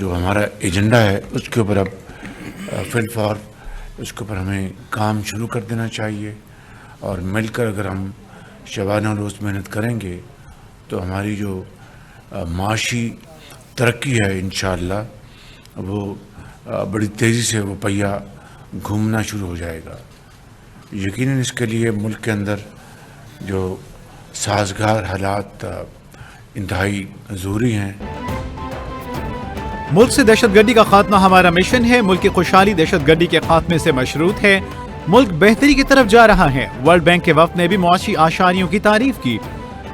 जो हमारा एजेंडा है उसके ऊपर अब फिल फॉर उसके ऊपर हमें काम शुरू कर देना चाहिए और मिलकर अगर हम शबाना रोज़ मेहनत करेंगे तो हमारी जो माशी तरक्की है इंशाअल्लाह वो बड़ी तेज़ी से वो पहिया घूमना शुरू हो जाएगा। यकीनन इसके लिए मुल्क के अंदर जो साजगार हालात इंतहाई ज़रूरी हैं। मुल्क से दहशतगर्दी का खात्मा हमारा मिशन है। मुल्क की खुशहाली दहशतगर्दी के खात्मे से मशरूत है। मुल्क बेहतरी की तरफ जा रहा है। वर्ल्ड बैंक के वफ्द ने भी मुआशी आशारियों की तारीफ की।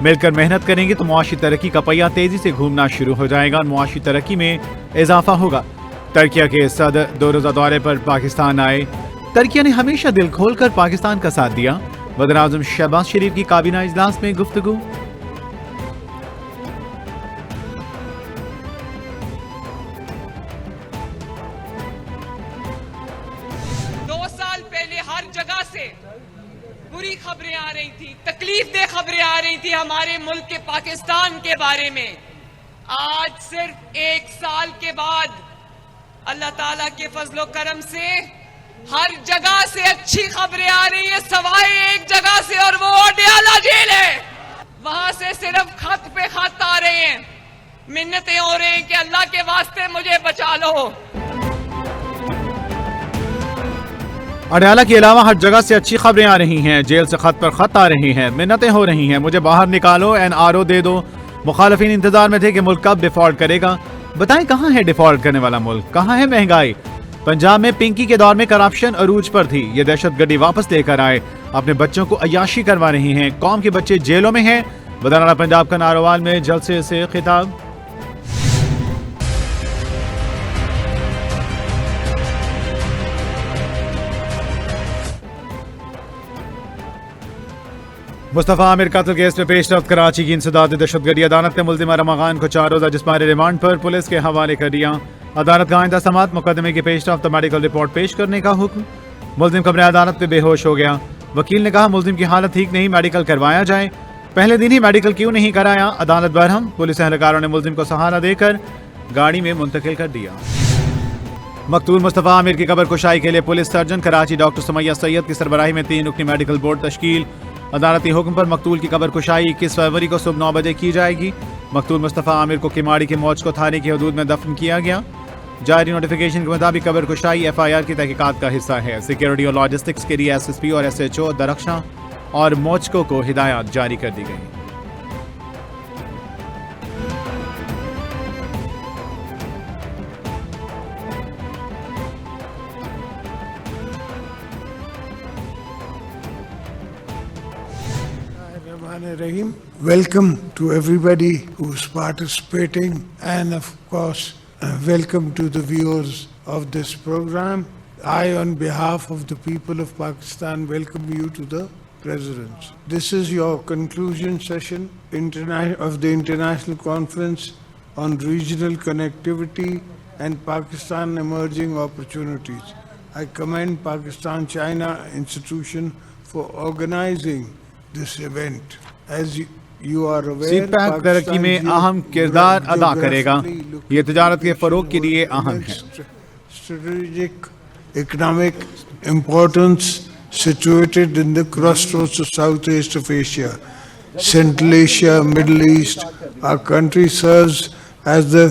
मिलकर मेहनत करेंगे तो मुआशी तरक्की का पहिया तेजी से घूमना शुरू हो जाएगा और मुआशी तरक्की में इजाफा होगा। टर्किया के सदर 2 रोज़ा दौरे पर पाकिस्तान आए। टर्किया ने हमेशा दिल खोलकर पाकिस्तान का साथ दिया। वज़ीर आज़म शहबाज शरीफ की काबीना इजलास में गुफ्तगू। 2 साल पहले हर जगह से बुरी खबरें आ रही थी, तकलीफ दे खबरें आ रही थी हमारे मुल्क के पाकिस्तान के बारे में। आज सिर्फ 1 साल के बाद अल्लाह ताला के फजलो करम से हर जगह से अच्छी खबरें आ रही है, सवाए एक जगह से, और वो अडयाला जेल है। वहां से सिर्फ खत पे खत आ रहे हैं, मिन्नतें हो रही हैं कि अल्लाह के वास्ते मुझे बचा लो। अडयाला के अलावा हर जगह से अच्छी खबरें आ रही हैं। जेल से खत पर खत आ रही हैं, मिन्नतें हो रही हैं, मुझे बाहर निकालो, NRO दे दो। मुखालिफिन इंतजार में थे कि मुल्क कब डिफॉल्ट करेगा। बताएं कहां है डिफॉल्ट करने वाला मुल्क, कहां है महंगाई। पंजाब में पिंकी के दौर में करप्शन अरूज पर थी। ये दहशतगर्दी वापस लेकर आए, अपने बच्चों को अय्याशी करवा रही हैं। कौम के बच्चे जेलों में हैं। वज़ीर पंजाब का नारोवाल में जलसे से खिताब। मुस्तफ़ा आमिर कत्ल केस में पेशरफ्त। कराची की इंसदाद दहशतगर्दी अदालत ने मुल्ज़िम रमागान को 4 रोज़ा जिस्मानी रिमांड पर पुलिस के हवाले कर दिया। अदालत का आइंदा समाअत मुकदमे की पेशरफ्त मेडिकल रिपोर्ट पेश करने का हुक्म। मुल्ज़िम कमरे अदालत में बेहोश हो गया। वकील ने कहा मुल्ज़िम की हालत ठीक नहीं, मेडिकल करवाया जाए। पहले दिन ही मेडिकल क्यों नहीं कराया, अदालत बरहम। पुलिस एहलकारों ने मुल्ज़िम को सहारा देकर गाड़ी में मुंतकिल कर दिया। मकतूल मुस्तफ़ा आमिर की कब्र कुशाई के लिए police surgeon Karachi doctor Sumaiya Syed की सरबराही में 3 रुकनी मेडिकल बोर्ड तश्कील। अदालती हुक्म पर मकतूल की कब्र कुशाई 21 फरवरी को सुबह 9 बजे की जाएगी। मकतूल मुस्तफ़ा आमिर को किमाड़ी के मौजको थाने की हदूद में दफन किया गया। जारी नोटिफिकेशन के मुताबिक कब्र कुशाई FIR की तहकीकात का हिस्सा है। सिक्योरिटी और लॉजिस्टिक्स के लिए SSP और SHO दरख्शां और मौजको को हिदायत जारी कर दी गई। Rahim. Welcome to everybody who's participating, and of course welcome to the viewers of this program. I, on behalf of the people of Pakistan, welcome you to the President's. This is your conclusion session of the International Conference on Regional Connectivity and Pakistan Emerging Opportunities. I commend Pakistan-China Institution for organizing this event. As you are aware, CPEC तरक्की में अहम किरदार अदा करेगा। ये तिजारत के फरोग के लिए अहम है। Strategic economic importance situated in the crossroads of Southeast of Asia, Central Asia, Middle East. Our country serves as the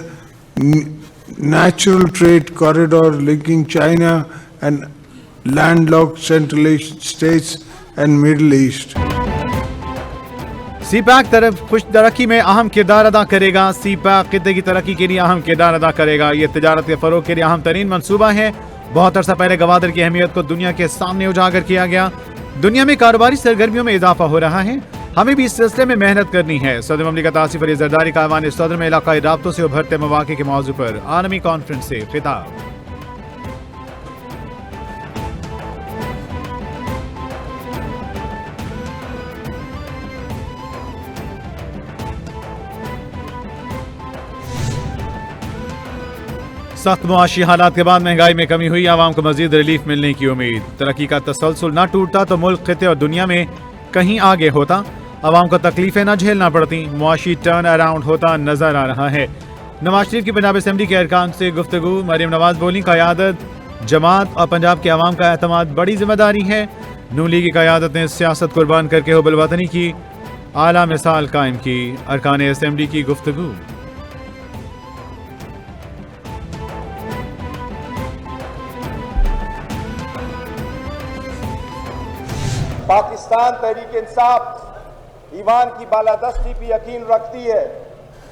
natural trade corridor linking China and landlocked Central Asian states and Middle East. CPEC खुश तरक्की में अहम किरदार अदा करेगा। CPEC खित्ते की तरक्की के लिए अहम किरदार अदा करेगा। ये तिजारत के फरोग के लिए अहम तरीन मंसूबा है। बहुत अरसा पहले गवादर की अहमियत को दुनिया के सामने उजागर किया गया। दुनिया में कारोबारी सरगर्मियों में इजाफा हो रहा है, हमें भी इस सिलसिले में मेहनत करनी है। सदर ममलिकत आसिफ अली जरदारी का ऐवान सदर में इलाकाई राब्तों से उभरते मौके के मौजू पर आलमी कॉन्फ्रेंस से खिताब। सख्त मुआशी हालात के बाद महंगाई में कमी हुई, आवाम को मजीद रिलीफ मिलने की उम्मीद। तरक्की का तसलसल न टूटता तो मुल्क खिते और दुनिया में कहीं आगे होता, आवाम को तकलीफें न झेलना पड़ती, मुआशी टर्न अराउंड होता नजर आ रहा है। नवाज शरीफ की पंजाब असम्बली के अरकान से गुफ्तगू। मरीम नवाज बोली, क़यादत जमात और पंजाब के अवाम का एतमाद बड़ी जिम्मेदारी है। नून लीग की क़यादत ने सियासत कुर्बान करके हुब्बुल वतनी की आला मिसाल कायम की। अरकान असम्बली की गुफ्तगू। पाकिस्तान तहरीक इंसाफ ईवान की बालादस्ती पर यकीन रखती है,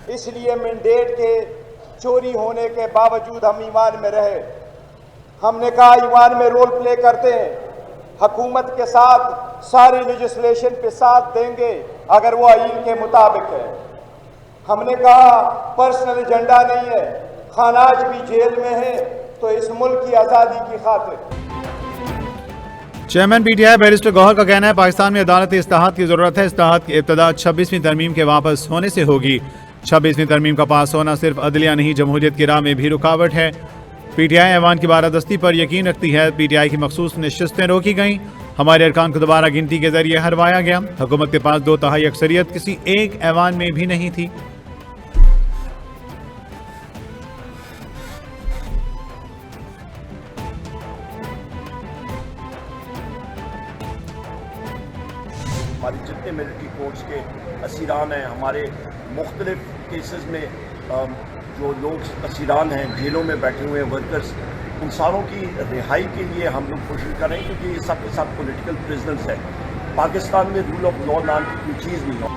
इसलिए मैंडेट के चोरी होने के बावजूद हम ईवान में रहे। हमने कहा ईवान में रोल प्ले करते हैं, हुकूमत के साथ सारे लेजिस्लेशन पे साथ देंगे अगर वो आईन के मुताबिक है। हमने कहा पर्सनल एजेंडा नहीं है, खानाज भी जेल में है तो इस मुल्क की आज़ादी की खातिर। चेयरमैन पीटीआई बैरिस्टर गौहर का कहना है, पाकिस्तान में अदालती इस्लाहात की जरूरत है। इस्लाहात की इब्तिदा 26वीं तरमीम के वापस होने से होगी। 26वीं तरमीम का पास होना सिर्फ अदलिया नहीं, जमहूरियत की राह में भी रुकावट है। पीटीआई ऐवान की बारादस्ती पर यकीन रखती है। पीटीआई की मखसूस नशिस्तें रोकी गईं। हमारे अरकान को दोबारा गिनती के जरिए हरवाया गया। हुकूमत के पास 2/3 अक्सरियत किसी एक ऐवान में भी नहीं थी। हमारे जितने मिलिट्री कोर्ट्स के असीरान हैं, हमारे मुख्तलिफ केसेस में जो लोग असीरान हैं, जेलों में बैठे हुए वर्कर्स, उन सारों की रिहाई के लिए हम लोग कोशिश करें, क्योंकि ये सब के सब पॉलिटिकल प्रिजनर्स हैं। पाकिस्तान में रूल ऑफ लॉ नाम की कोई चीज़ नहीं हो।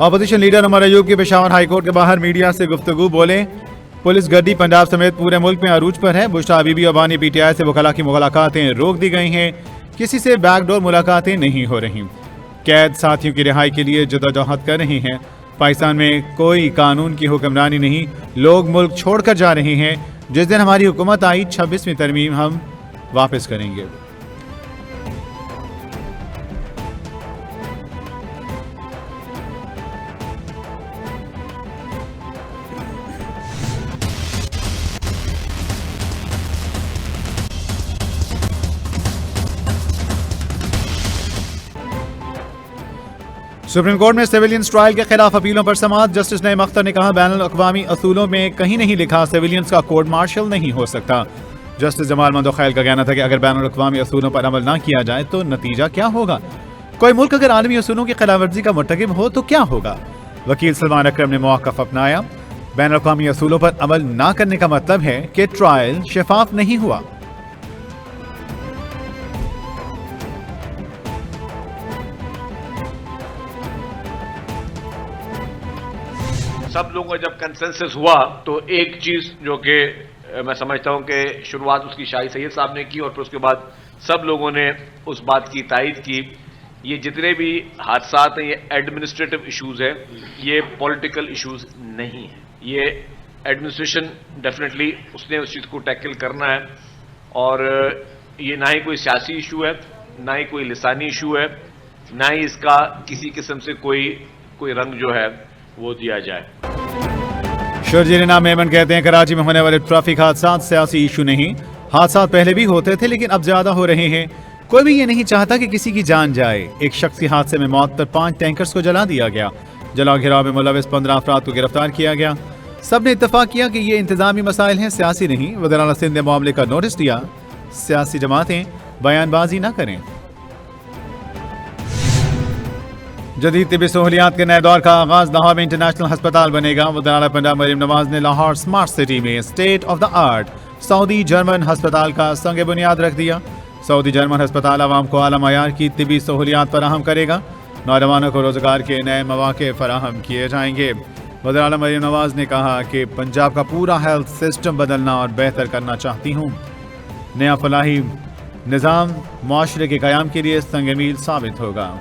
अपोजिशन लीडर उमर अयूब की पेशावर हाई कोर्ट के बाहर मीडिया से गुफ्तगू। बोले, पुलिस गर्दी पंजाब समेत पूरे मुल्क में अरूज पर है। बुशरा हबीबी और बानी पीटीआई से वकला की मुलाकातें रोक दी गई हैं। किसी से बैकडोर मुलाकातें नहीं हो रही। कैद साथियों की रिहाई के लिए जदोजहद कर रही हैं। पाकिस्तान में कोई कानून की हुक्मरानी नहीं, लोग मुल्क छोड़कर जा रहे हैं। जिस दिन हमारी हुकूमत आई 26वीं तरमीम हम वापस करेंगे। सुप्रीम कोर्ट में सिविलियंस ट्रायल के खिलाफ अपीलों पर समाअत। जस्टिस नईम अख्तर ने कहा, बैनुल अक़वामी असूलों में कहीं नहीं लिखा सिविलियंस का कोर्ट मार्शल नहीं हो सकता। जस्टिस जमाल मंदोखैल का कहना था कि अगर बैनुल अक़वामी असूलों पर अमल ना किया जाए तो नतीजा क्या होगा। कोई मुल्क अगर आलमी असूलों की खिलाफवर्जी का मुर्तकिब हो तो क्या होगा। वकील सलमान अकरम ने मौक़िफ़ अपनाया। बैनुल अक़वामी असूलों पर अमल ना करने का मतलब है कि ट्रायल शफाफ नहीं हुआ। सब लोगों का जब कंसेंसस हुआ तो एक चीज़ जो कि मैं समझता हूं कि शुरुआत उसकी शाही सैयद साहब ने की और फिर उसके बाद सब लोगों ने उस बात की तायद की, ये जितने भी हादसात हैं ये एडमिनिस्ट्रेटिव इश्यूज़ हैं, ये पॉलिटिकल इश्यूज़ नहीं हैं। ये एडमिनिस्ट्रेशन डेफिनेटली उसने उस चीज़ को टैकल करना है और ये ना ही कोई सियासी इशू है, ना ही कोई लिसानी इशू है, ना ही इसका किसी किस्म से कोई रंग जो है वो दिया जाए। शर्जीना मेमन कहते हैं, कराची में होने वाले ट्रैफिक हादसा सियासी इशू नहीं, हादसा पहले भी होते थे लेकिन अब ज्यादा हो रहे हैं। कोई भी ये नहीं चाहता कि किसी की जान जाए। एक शख्स की हादसे में मौत पर 5 टैंकर्स को जला दिया गया। जला घिराव में मुलविस 15 अफराद को गिरफ्तार किया गया। सब ने इत्तफाक किया कि ये इंतजामी मसाइल हैं, सियासी नहीं। वज़ीर आला सिंध ने मामले का नोटिस दिया, सियासी जमातें बयानबाजी न करें। जदीद तिबी सहूलियात के नए दौर का आगाज, लाहौर में इंटरनेशनल अस्पताल बनेगा। वज़ीर आला पंजाब मरीम नवाज ने लाहौर स्मार्ट सिटी में state of the art Saudi German अस्पताल का संग बुनियाद रख दिया। सऊदी जर्मन अस्पताल आवाम को आला मयार की तिबी सहूलियात फराहम करेगा। नौजवानों को रोजगार के नए मौके फराहम किए जाएंगे। वज़ीर आला मरीम नवाज ने कहा कि पंजाब का पूरा हेल्थ सिस्टम बदलना और बेहतर करना चाहती हूँ। नया फलाही निज़ाम मुआशरे के क़याम के लिए संग मील साबित होगा।